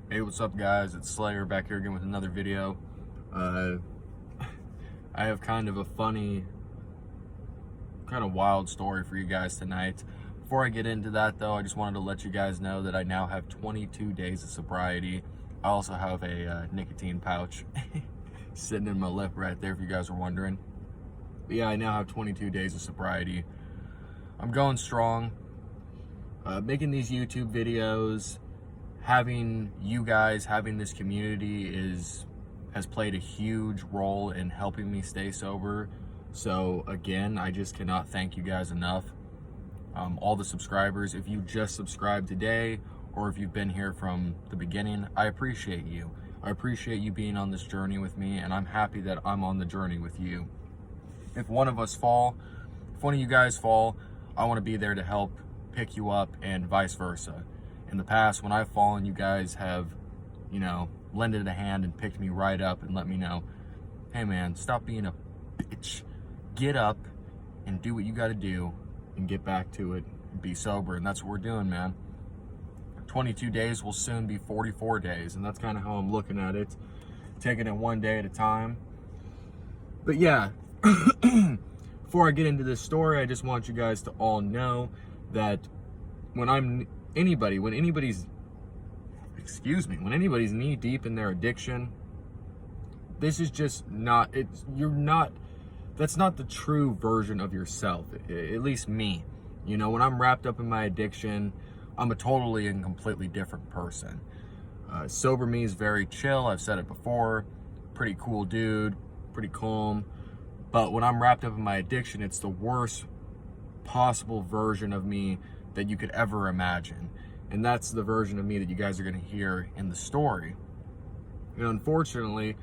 Hey, what's up guys? It's Slayer back here again with another video. I have kind of a funny, kind of wild story for you guys tonight. Before I get into that though, I just wanted to let you guys know that I now have 22 days of sobriety. I also have a nicotine pouch sitting in my lip right there if you guys are wondering. But yeah, I now have 22 days of sobriety. I'm going strong. Making these YouTube videos, having you guys, having this community has played a huge role in helping me stay sober. So again, I just cannot thank you guys enough. All the subscribers, if you just subscribed today or if you've been here from the beginning, I appreciate you. I appreciate you being on this journey with me, and I'm happy that I'm on the journey with you. If one of us fall, if one of you guys fall, I want to be there to help pick you up and vice versa. In the past, when I've fallen, you guys have, lended a hand and picked me right up and let me know, hey man, stop being a bitch. Get up and do what you got to do and get back to it and be sober. And that's what we're doing, man. 22 days will soon be 44 days. And that's kind of how I'm looking at it. Taking it one day at a time. But yeah, before I get into this story, I just want you guys to all know that when anybody's knee deep in their addiction, this is just not, that's not the true version of yourself, at least me. When I'm wrapped up in my addiction, I'm a totally and completely different person. Sober me is very chill, I've said it before, pretty cool dude, pretty calm. But when I'm wrapped up in my addiction, it's the worst possible version of me that you could ever imagine. And that's the version of me that you guys are going to hear in the story. Unfortunately,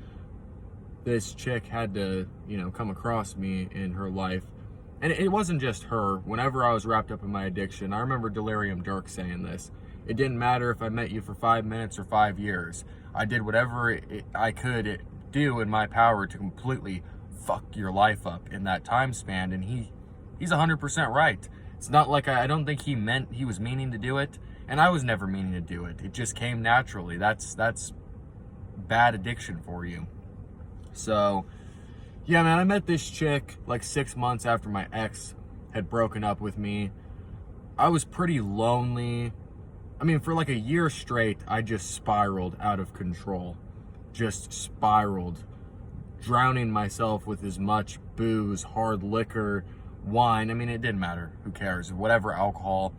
this chick had to, come across me in her life. And it wasn't just her. Whenever I was wrapped up in my addiction, I remember Delirium Dirk saying this. It didn't matter if I met you for 5 minutes or 5 years. I did whatever I could do in my power to completely fuck your life up in that time span. And he's 100% right. It's not like I don't think he was meaning to do it, and I was never meaning to do it. It just came naturally. That's bad addiction for you. So, yeah, man, I met this chick like 6 months after my ex had broken up with me. I was pretty lonely. I mean, for like a year straight, I just spiraled out of control. Just spiraled, drowning myself with as much booze, hard liquor, wine. I mean, it didn't matter. Who cares? Whatever alcohol.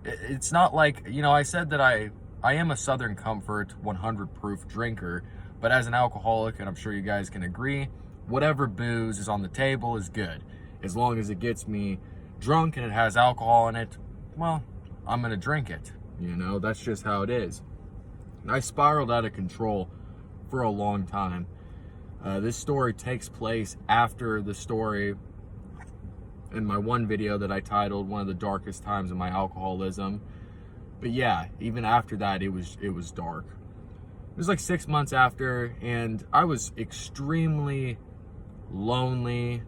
It's not like, I said that I am a Southern Comfort 100 proof drinker, but as an alcoholic, and I'm sure you guys can agree, whatever booze is on the table is good. As long as it gets me drunk and it has alcohol in it, well, I'm going to drink it. That's just how it is. And I spiraled out of control for a long time. This story takes place after the story in my one video that I titled One of the Darkest Times of My Alcoholism. But yeah, even after that, it was dark. It was like 6 months after, and I was extremely lonely,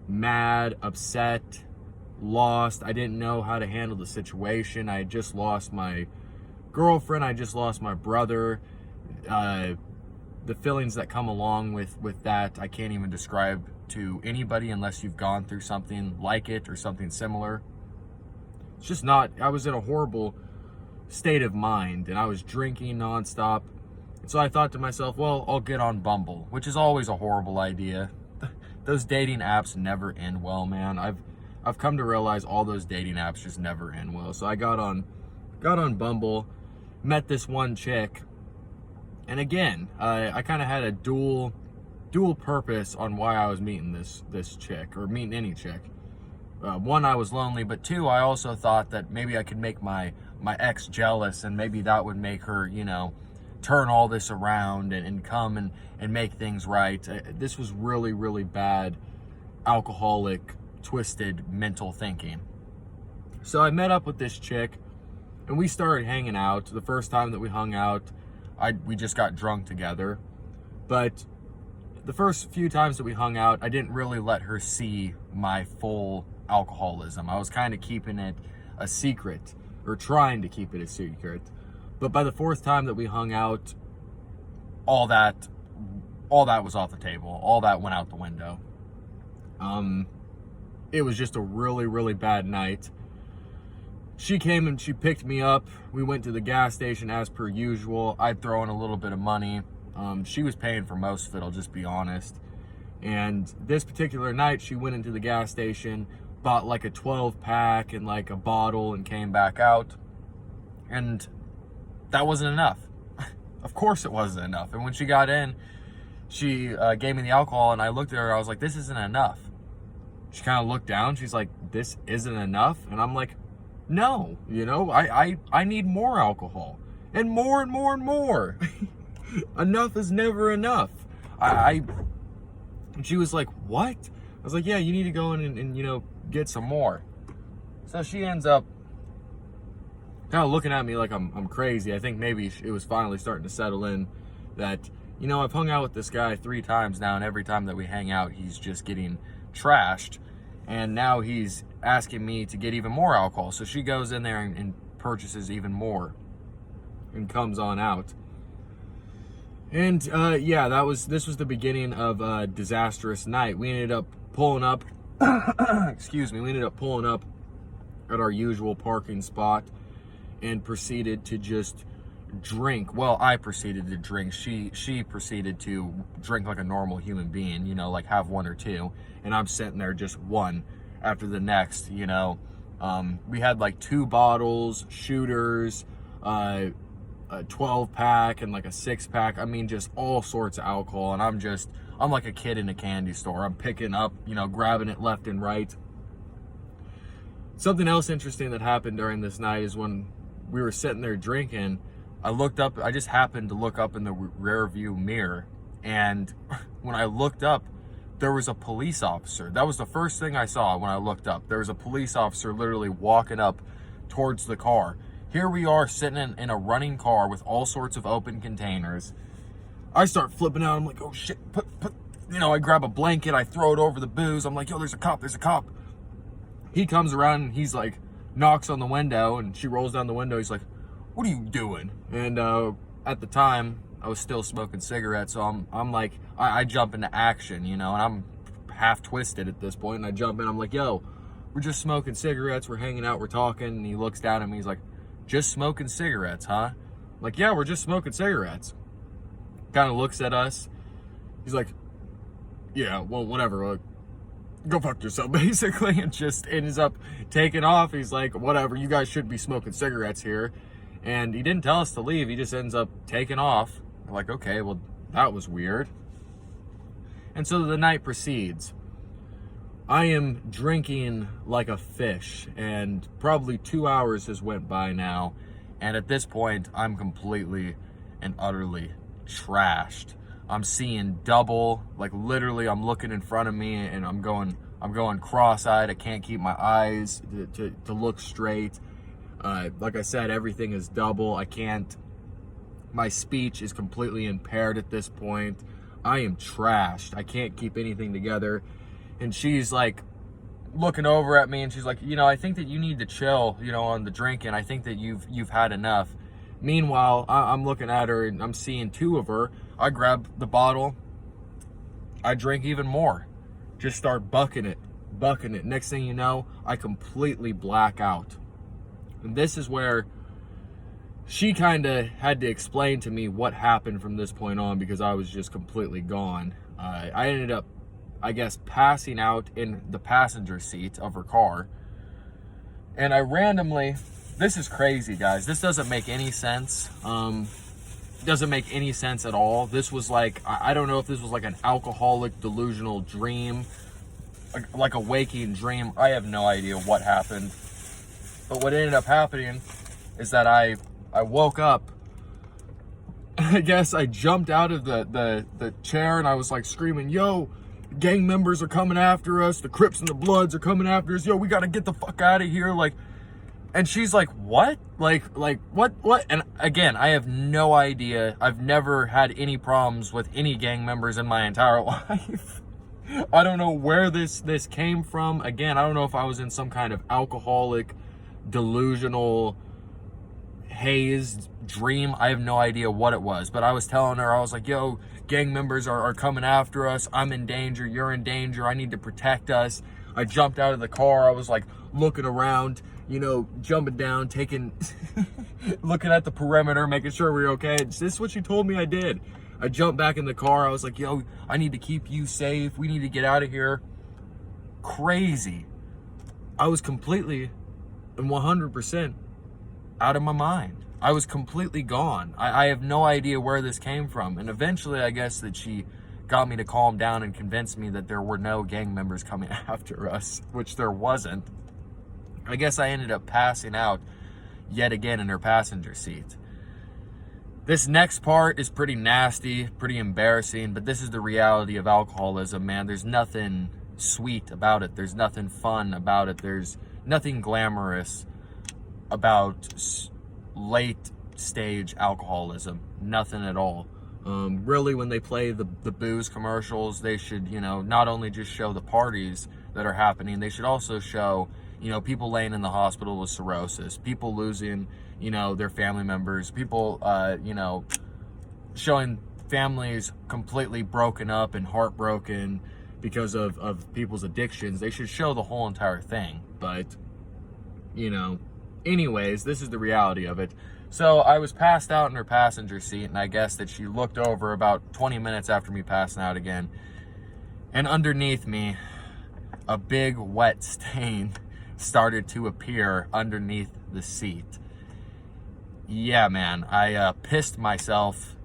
mad, upset, lost. I didn't know how to handle the situation. I had just lost my girlfriend. I just lost my brother. The feelings that come along with that, I can't even describe to anybody unless you've gone through something like it or something similar. It's just not, I was in a horrible state of mind, and I was drinking nonstop. And so I thought to myself, well, I'll get on Bumble, which is always a horrible idea. Those dating apps never end well, man. I've come to realize all those dating apps just never end well. So I got on Bumble, met this one chick, and again, I kind of had a dual purpose on why I was meeting this chick, or meeting any chick. One, I was lonely, but two, I also thought that maybe I could make my ex jealous, and maybe that would make her, turn all this around and come and make things right. This was really, really bad, alcoholic, twisted mental thinking. So I met up with this chick, and we started hanging out. The first time that we hung out, we just got drunk together. But the first few times that we hung out, I didn't really let her see my full alcoholism. I was kind of keeping it a secret, or trying to keep it a secret. But by the fourth time that we hung out, all that was off the table. All that went out the window. It was just a really, really bad night. She came and she picked me up. We went to the gas station as per usual. I'd throw in a little bit of money. She was paying for most of it, I'll just be honest. And this particular night, she went into the gas station, bought like a 12-pack and like a bottle and came back out. And that wasn't enough. Of course it wasn't enough. And when she got in, she gave me the alcohol and I looked at her, I was like, this isn't enough. She kind of looked down, she's like, this isn't enough? And I'm like, no, you know, I need more alcohol. And more and more and more. Enough is never enough. And she was like, what? I was like, yeah, you need to go in and you know, get some more. So she ends up kind of looking at me like I'm crazy. I think maybe it was finally starting to settle in that, you know, I've hung out with this guy 3 times now, and every time that we hang out, he's just getting trashed. And now he's asking me to get even more alcohol. So she goes in there and purchases even more and comes on out. And yeah, this was the beginning of a disastrous night. We ended up pulling up, excuse me, we ended up pulling up at our usual parking spot and proceeded to just drink. Well, I proceeded to drink. She proceeded to drink like a normal human being, you know, like have 1 or 2. And I'm sitting there just one after the next, you know. We had like 2 bottles, shooters, a 12-pack and like a 6-pack. I mean, just all sorts of alcohol. And I'm like a kid in a candy store. I'm picking up, you know, grabbing it left and right. Something else interesting that happened during this night is when we were sitting there drinking, I looked up, I just happened to look up in the rear view mirror. And when I looked up, there was a police officer. That was the first thing I saw when I looked up. There was a police officer literally walking up towards the car. Here we are sitting in a running car with all sorts of open containers. I start flipping out. I'm like, oh shit, you know, I grab a blanket, I throw it over the booze. I'm like, yo, there's a cop. He comes around and he's like, knocks on the window, and she rolls down the window. He's like, what are you doing? And at the time, I was still smoking cigarettes, so I'm like, I jump into action, you know, and I'm half twisted at this point, and I jump in, I'm like, yo, we're just smoking cigarettes, we're hanging out, we're talking, and he looks down at me, he's like, just smoking cigarettes, huh? I'm like, yeah, we're just smoking cigarettes. Kind of looks at us, he's like, yeah, well, whatever, go fuck yourself, basically, and just ends up taking off. He's like, whatever, you guys should be smoking cigarettes here. And he didn't tell us to leave, he just ends up taking off. We're like, okay, well, that was weird. And so the night proceeds. I am drinking like a fish, and probably 2 hours has went by now. And at this point, I'm completely and utterly trashed. I'm seeing double, like literally I'm looking in front of me and I'm going cross-eyed. I can't keep my eyes to look straight. Like I said, everything is double. My speech is completely impaired at this point. I am trashed. I can't keep anything together. And she's like looking over at me and she's like, you know, I think that you need to chill, you know, on the drinking. I think that you've had enough. Meanwhile, I'm looking at her and I'm seeing 2 of her. I grab the bottle. I drink even more. Just start bucking it. Next thing you know, I completely black out. And this is where she kind of had to explain to me what happened from this point on, because I was just completely gone. I ended up, I guess, passing out in the passenger seat of her car. And I randomly, this is crazy, guys. This doesn't make any sense. Doesn't make any sense at all. This was like, I don't know if this was like an alcoholic delusional dream, like a waking dream. I have no idea what happened. But what ended up happening is that I woke up. I guess I jumped out of the chair and I was like screaming, yo, gang members are coming after us. The Crips and the Bloods are coming after us. Yo, we got to get the fuck out of here. Like, and she's like, what? Like what? And again, I have no idea. I've never had any problems with any gang members in my entire life. I don't know where this came from. Again, I don't know if I was in some kind of alcoholic, delusional haze dream. I have no idea what it was, but I was telling her, I was like, yo, gang members are coming after us. I'm in danger. You're in danger. I need to protect us. I jumped out of the car. I was like looking around, you know, jumping down, taking, looking at the perimeter, making sure we were okay. This is what she told me I did. I jumped back in the car. I was like, yo, I need to keep you safe. We need to get out of here. Crazy. I was completely and 100% out of my mind. I was completely gone. I have no idea where this came from. And eventually, I guess that she got me to calm down and convinced me that there were no gang members coming after us, which there wasn't. I guess I ended up passing out yet again in her passenger seat. This next part is pretty nasty, pretty embarrassing, but this is the reality of alcoholism, man. There's nothing sweet about it. There's nothing fun about it. There's nothing glamorous about late stage alcoholism. Nothing at all. Really, when they play the booze commercials, they should, you know, not only just show the parties that are happening, they should also show, you know, people laying in the hospital with cirrhosis, people losing, you know, their family members, people, you know, showing families completely broken up and heartbroken because of people's addictions. They should show the whole entire thing. But, you know, anyways, this is the reality of it. So I was passed out in her passenger seat, and I guess that she looked over about 20 minutes after me passing out again, and underneath me, a big wet stain started to appear underneath the seat. Yeah, man, I pissed myself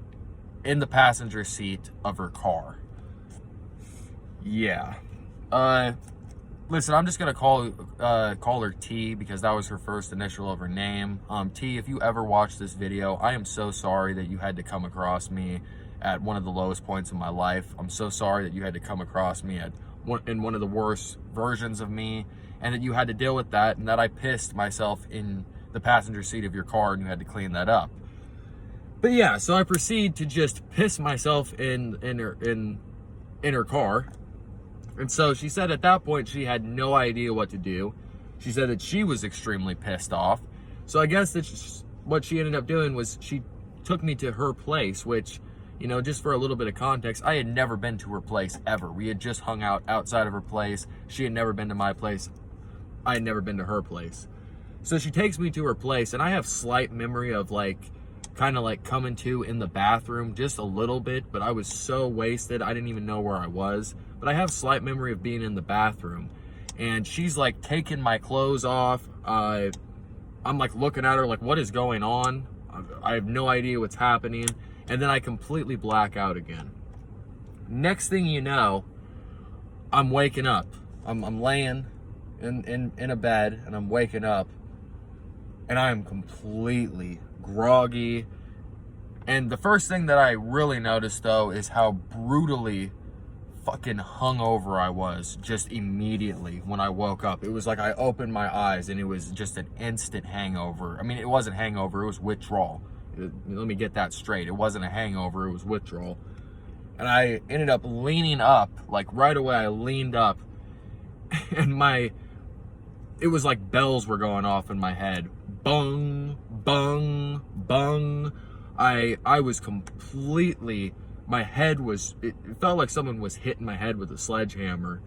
in the passenger seat of her car. Yeah. Listen, I'm just gonna call her T, because that was her first initial of her name. T, if you ever watch this video, I am so sorry that you had to come across me at one of the lowest points in my life. I'm so sorry that you had to come across me in one of the worst versions of me, and that you had to deal with that, and that I pissed myself in the passenger seat of your car and you had to clean that up. But yeah, so I proceed to just piss myself in her car. And so she said at that point she had no idea what to do. She said that she was extremely pissed off. So I guess that what she ended up doing was she took me to her place, which, you know, just for a little bit of context, I had never been to her place ever. We had just hung out outside of her place. She had never been to my place. I had never been to her place. So she takes me to her place, and I have slight memory of kind of like coming to in the bathroom just a little bit, but I was so wasted I didn't even know where I was. But I have slight memory of being in the bathroom, and she's like taking my clothes off. I'm like looking at her like, what is going on? I have no idea what's happening. And then I completely black out again. Next thing you know, I'm waking up. I'm laying in a bed, and I'm waking up, and I am completely groggy. And the first thing that I really noticed, though, is how brutally fucking hungover I was just immediately when I woke up. It was like I opened my eyes and it was just an instant hangover. I mean, it wasn't hangover, it was withdrawal. Let me get that straight. It wasn't a hangover, it was withdrawal. And I ended up leaning up, like right away I leaned up, and it was like bells were going off in my head. Bung, bung, bung. I was completely, my head was, it felt like someone was hitting my head with a sledgehammer.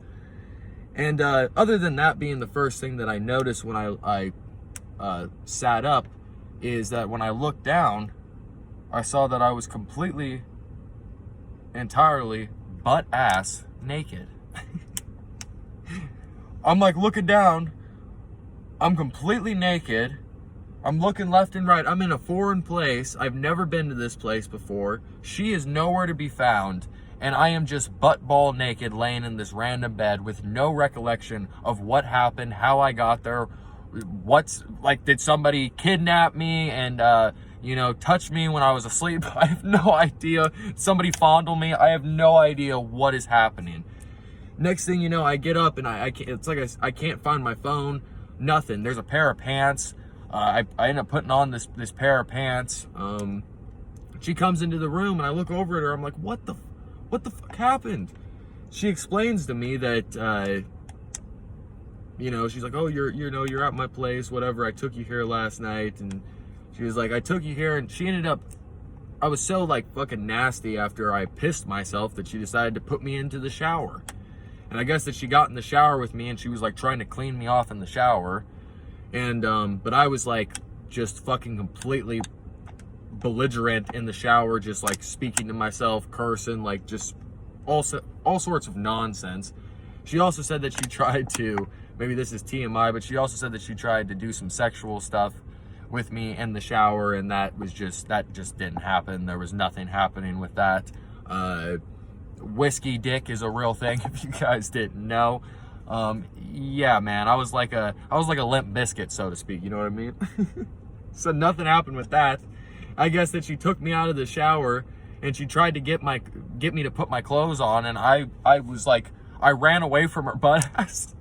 And other than that being the first thing that I noticed when I sat up, is that when I looked down, I saw that I was completely, entirely, butt-ass naked. I'm like looking down, I'm completely naked, I'm looking left and right, I'm in a foreign place, I've never been to this place before, she is nowhere to be found, and I am just butt-ball naked laying in this random bed with no recollection of what happened, how I got there, did somebody kidnap me and, touch me when I was asleep? I have no idea. Somebody fondle me? I have no idea what is happening. Next thing you know, I get up and I can't find my phone, nothing. There's a pair of pants. I end up putting on this pair of pants. She comes into the room and I look over at her. I'm like, what the fuck happened? She explains to me that, she's like, oh, you're at my place, whatever. I took you here last night, and She was like, I took you here, and she ended up, I was so like fucking nasty after I pissed myself that she decided to put me into the shower. And I guess that she got in the shower with me and she was like trying to clean me off in the shower. And, but I was like just fucking completely belligerent in the shower, just like speaking to myself, cursing, like just all sorts of nonsense. She also said that she tried to, maybe this is TMI, but she also said that she tried to do some sexual stuff with me in the shower, and that just didn't happen. There was nothing happening with that. Whiskey dick is a real thing, if you guys didn't know. Yeah, man, I was like a limp biscuit, so to speak, you know what I mean? So nothing happened with that. I guess that she took me out of the shower and she tried to get me to put my clothes on, and I was like, I ran away from her butt ass.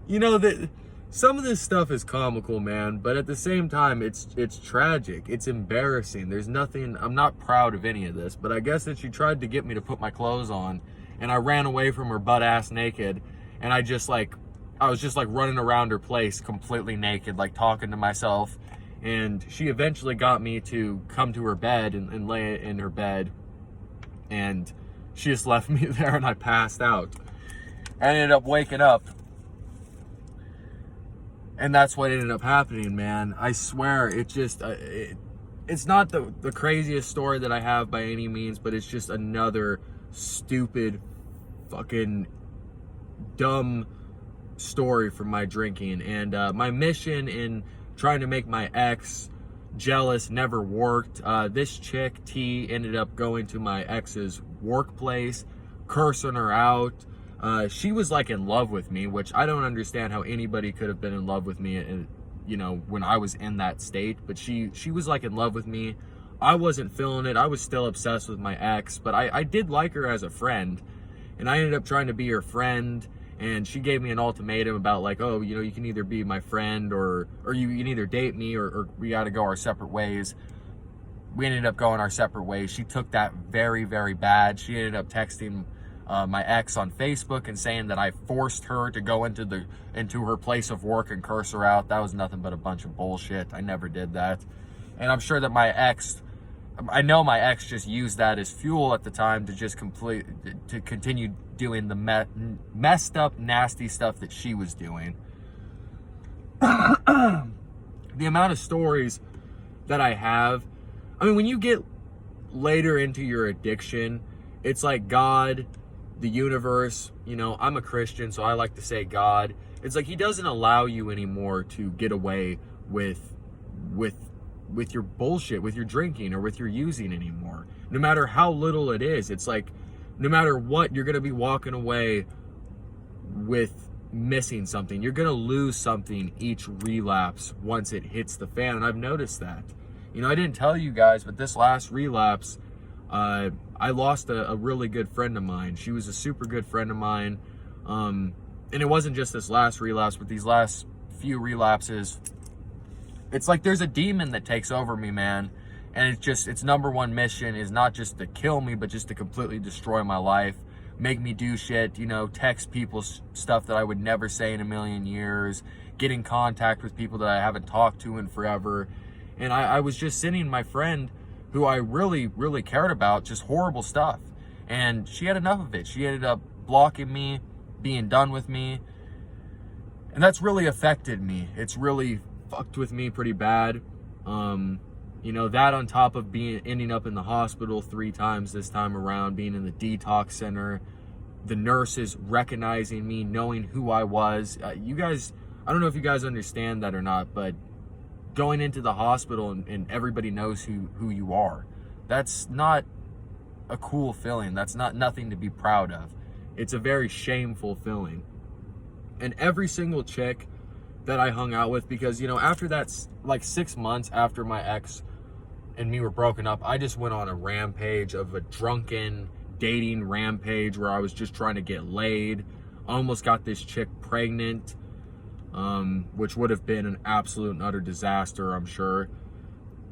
You know, that some of this stuff is comical, man, but at the same time, it's tragic. It's embarrassing. There's nothing, I'm not proud of any of this, but I guess that she tried to get me to put my clothes on, and I ran away from her butt ass naked, and I was just like running around her place completely naked, like talking to myself, and she eventually got me to come to her bed and lay in her bed, and she just left me there, and I passed out. I ended up waking up, and that's what ended up happening, man. I swear, it's not the craziest story that I have by any means, but it's just another stupid, fucking dumb story from my drinking. And my mission in trying to make my ex jealous never worked. This chick, T, ended up going to my ex's workplace, cursing her out. She was like in love with me, which I don't understand how anybody could have been in love with me, you know, when I was in that state. But she was like in love with me. I wasn't feeling it. I was still obsessed with my ex, but I did like her as a friend, and I ended up trying to be her friend. And she gave me an ultimatum about like, oh, you know, you can either be my friend or you can either date me or we got to go our separate ways. We ended up going our separate ways. She took that very, very bad. She ended up texting my ex on Facebook and saying that I forced her to go into her place of work and curse her out. That was nothing but a bunch of bullshit. I never did that. And I'm sure that I know my ex just used that as fuel at the time to continue doing the messed up, nasty stuff that she was doing. The amount of stories that I have, I mean, when you get later into your addiction, it's like God, the universe, you know, I'm a Christian, so I like to say God. It's like he doesn't allow you anymore to get away with your bullshit, with your drinking or with your using anymore. No matter how little it is, it's like no matter what, you're going to be walking away with missing something. You're going to lose something each relapse once it hits the fan. And I've noticed that. You know, I didn't tell you guys, but this last relapse, I lost a really good friend of mine. She was a super good friend of mine. And it wasn't just this last relapse, but these last few relapses. It's like there's a demon that takes over me, man. And its number one mission is not just to kill me, but just to completely destroy my life, make me do shit, you know, text people stuff that I would never say in a million years, get in contact with people that I haven't talked to in forever. And I was just sending my friend, who I really, really cared about, just horrible stuff. And she had enough of it. She ended up blocking me, being done with me. And that's really affected me. It's really fucked with me pretty bad. You know, that on top of ending up in the hospital 3 times this time around, being in the detox center, the nurses recognizing me, knowing who I was. You guys, I don't know if you guys understand that or not, but going into the hospital and everybody knows who you are, that's not a cool feeling. That's nothing to be proud of. It's a very shameful feeling. And every single chick that I hung out with, because, you know, after that's like 6 months after my ex and me were broken up, I just went on a rampage of a drunken dating rampage where I was just trying to get laid. Almost got this chick pregnant, which would have been an absolute and utter disaster, I'm sure.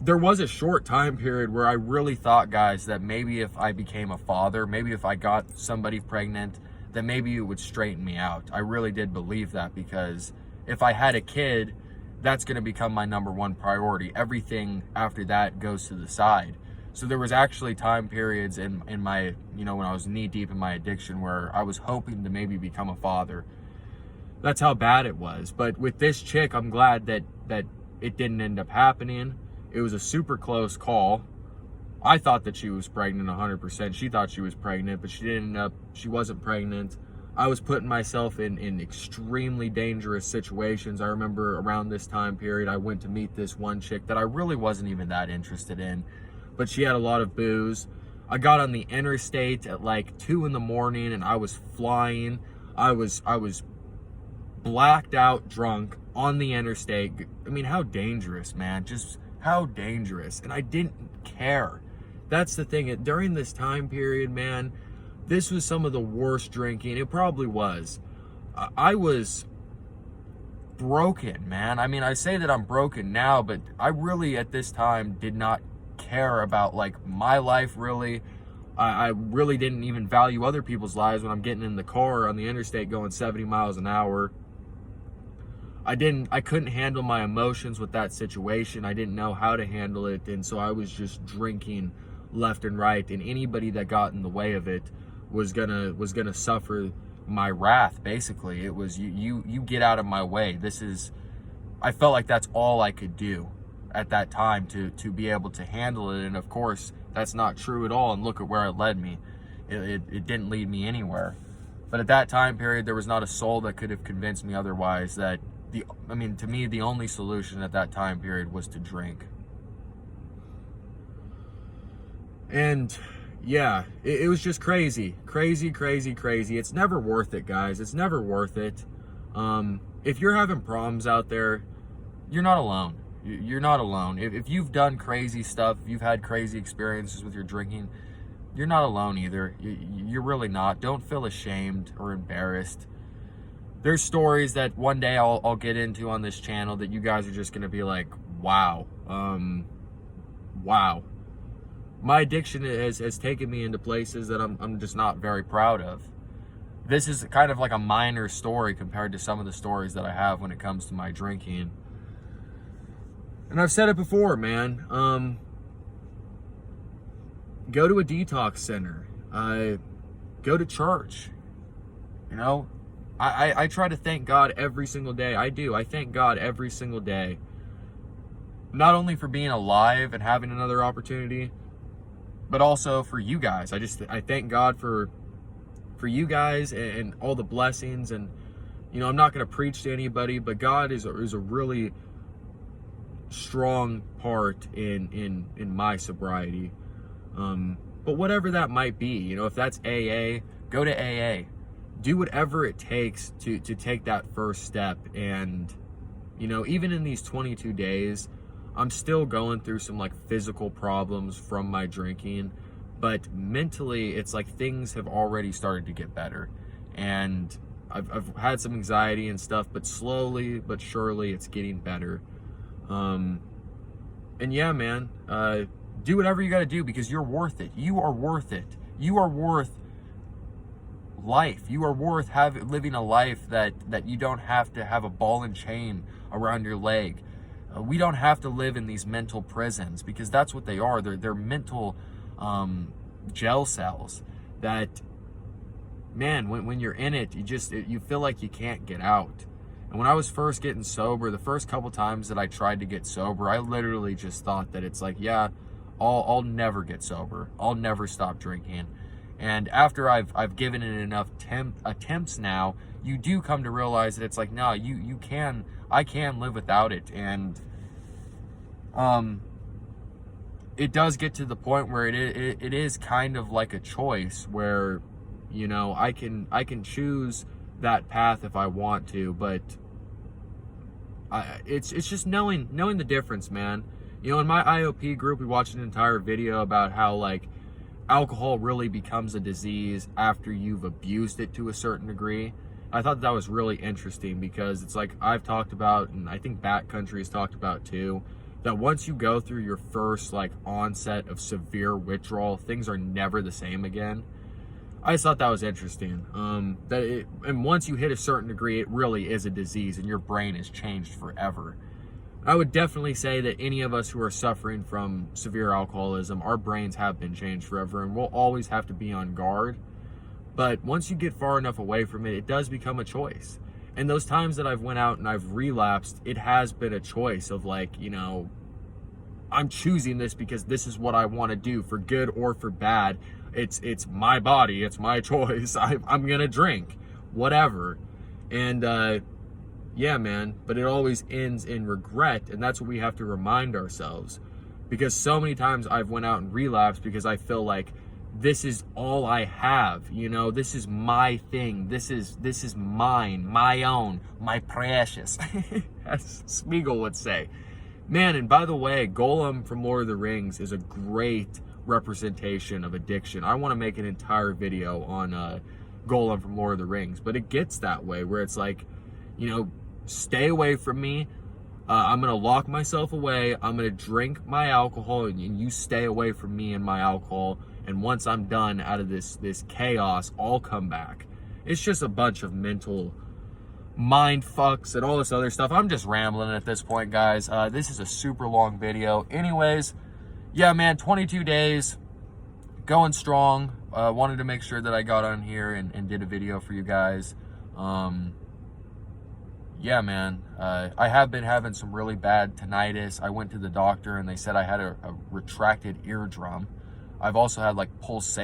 There was a short time period where I really thought, guys, that maybe if I became a father, maybe if I got somebody pregnant, that maybe it would straighten me out. I really did believe that, because if I had a kid, that's going to become my number one priority. Everything after that goes to the side. So there was actually time periods in my, when I was knee deep in my addiction where I was hoping to maybe become a father. That's how bad it was. But with this chick, I'm glad that it didn't end up happening. It was a super close call. I thought that she was pregnant 100%. She thought she was pregnant, but she wasn't pregnant. I was putting myself in extremely dangerous situations. I remember around this time period, I went to meet this one chick that I really wasn't even that interested in, but she had a lot of booze. I got on the interstate at like 2 in the morning and I was flying. I was blacked out drunk on the interstate. I mean, how dangerous, man. Just how dangerous. And I didn't care. That's the thing. During this time period, man, this was some of the worst drinking. It probably was. I was broken, man. I mean, I say that I'm broken now, but I really at this time did not care about like my life really. I really didn't even value other people's lives when I'm getting in the car on the interstate going 70 miles an hour. I couldn't handle my emotions with that situation. I didn't know how to handle it. And so I was just drinking left and right. And anybody that got in the way of it was gonna suffer my wrath. Basically, it was you get out of my way. I felt like that's all I could do at that time to be able to handle it. And of course, that's not true at all. And look at where it led me. It didn't lead me anywhere. But at that time period, there was not a soul that could have convinced me otherwise. That to me, the only solution at that time period was to drink. And yeah, it was just crazy. It's never worth it, guys. It's never worth it. If you're having problems out there, you're not alone. You're not alone. If you've done crazy stuff, if you've had crazy experiences with your drinking, you're not alone either. You're really not. Don't feel ashamed or embarrassed. There's stories that one day I'll get into on this channel that you guys are just going to be like, wow. Wow. My addiction has taken me into places that I'm just not very proud of. This is kind of like a minor story compared to some of the stories that I have when it comes to my drinking. And I've said it before, man. Go to a detox center. Go to church. I try to thank God every single day. I do. I thank God every single day. Not only for being alive and having another opportunity, but also for you guys. I thank God for you guys and all the blessings. And, I'm not going to preach to anybody, but God is a really strong part in my sobriety. But whatever that might be, if that's AA, go to AA. Do whatever it takes to take that first step. And, even in these 22 days, I'm still going through some like physical problems from my drinking, but mentally it's like things have already started to get better. And I've had some anxiety and stuff, but slowly but surely it's getting better. And yeah, man, do whatever you got to do because you're worth it. You are worth it. You are worth life. You are worth living a life that you don't have to have a ball and chain around your leg. We don't have to live in these mental prisons because that's what they are. They're mental jail cells that, man, when you're in it, you feel like you can't get out. And when I was first getting sober, the first couple times that I tried to get sober, I literally just thought that it's like, yeah, I'll never get sober. I'll never stop drinking. And after I've given it enough attempts now, you do come to realize that it's like, no, I can live without it. And it does get to the point where it is kind of like a choice where, I can choose that path if I want to, but it's just knowing the difference, man. In my IOP group, we watched an entire video about how like alcohol really becomes a disease after you've abused it to a certain degree. I thought that was really interesting because it's like I've talked about, and I think Backcountry has talked about too, that once you go through your first like onset of severe withdrawal, things are never the same again. I just thought that was interesting. And once you hit a certain degree, it really is a disease and your brain is changed forever. I would definitely say that any of us who are suffering from severe alcoholism, our brains have been changed forever, and we'll always have to be on guard. But once you get far enough away from it, it does become a choice. And those times that I've went out and I've relapsed, it has been a choice of like, you know, I'm choosing this because this is what I want to do, for good or for bad. It's my body, it's my choice. I'm gonna drink, whatever. And yeah, man, but it always ends in regret, and that's what we have to remind ourselves. Because so many times I've went out and relapsed because I feel like this is all I have, you know, this is my thing, this is mine, my own, my precious, as Smeagol would say. Man, and by the way, Golem from Lord of the Rings is a great representation of addiction. I want to make an entire video on Golem from Lord of the Rings, but it gets that way where it's like, you know, stay away from me. I'm going to lock myself away. I'm going to drink my alcohol, and you stay away from me and my alcohol. And once I'm done out of this chaos, I'll come back. It's just a bunch of mental mind fucks and all this other stuff. I'm just rambling at this point, guys. This is a super long video. Anyways, yeah, man, 22 days, going strong. Wanted to make sure that I got on here and did a video for you guys. Yeah, man, I have been having some really bad tinnitus. I went to the doctor and they said I had a retracted eardrum. I've also had like pulse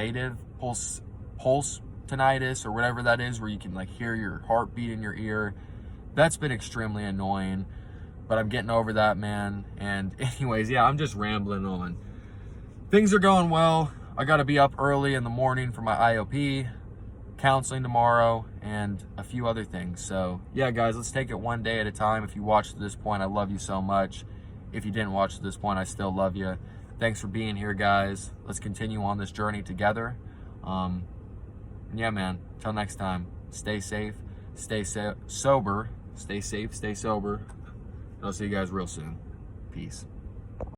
tinnitus or whatever that is, where you can like hear your heartbeat in your ear. That's been extremely annoying, but I'm getting over that, man. And anyways, yeah, I'm just rambling on. Things are going well. I got to be up early in the morning for my IOP, counseling tomorrow, and a few other things. So yeah, guys, let's take it one day at a time. If you watched to this point, I love you so much. If you didn't watch to this point, I still love you. Thanks for being here, guys. Let's continue on this journey together. Yeah, man, till next time, stay safe, stay sober, stay safe, stay sober. I'll see you guys real soon. Peace.